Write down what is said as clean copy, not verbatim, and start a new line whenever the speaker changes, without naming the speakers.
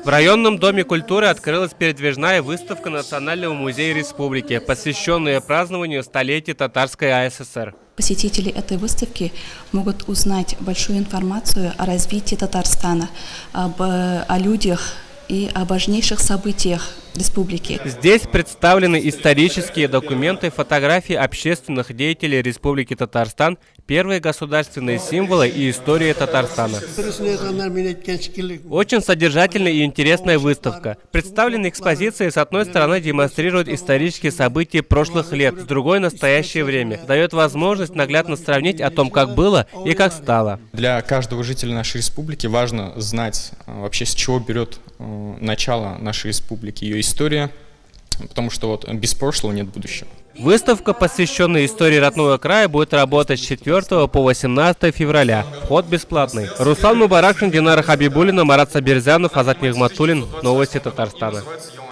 В районном доме культуры открылась передвижная выставка Национального музея республики, посвященная празднованию столетия Татарской АССР.
Посетители этой выставки могут узнать большую информацию о развитии Татарстана, о людях и о важнейших событиях республики.
Здесь представлены исторические документы, фотографии общественных деятелей Республики Татарстан, первые государственные символы и история Татарстана. Очень содержательная и интересная выставка. Представленные экспозиции с одной стороны демонстрируют исторические события прошлых лет, с другой — настоящее время. Дает возможность наглядно сравнить о том, как было и как стало.
Для каждого жителя нашей республики важно знать вообще, с чего берет начало нашей республики, ее история, потому что без прошлого нет будущего.
Выставка, посвященная истории родного края, будет работать с 4 по 18 февраля. Вход бесплатный. Руслан Мубаракшин, Динара Хабибуллина, Марат Сабирзянов, Азат Нигматуллин. Новости Татарстана.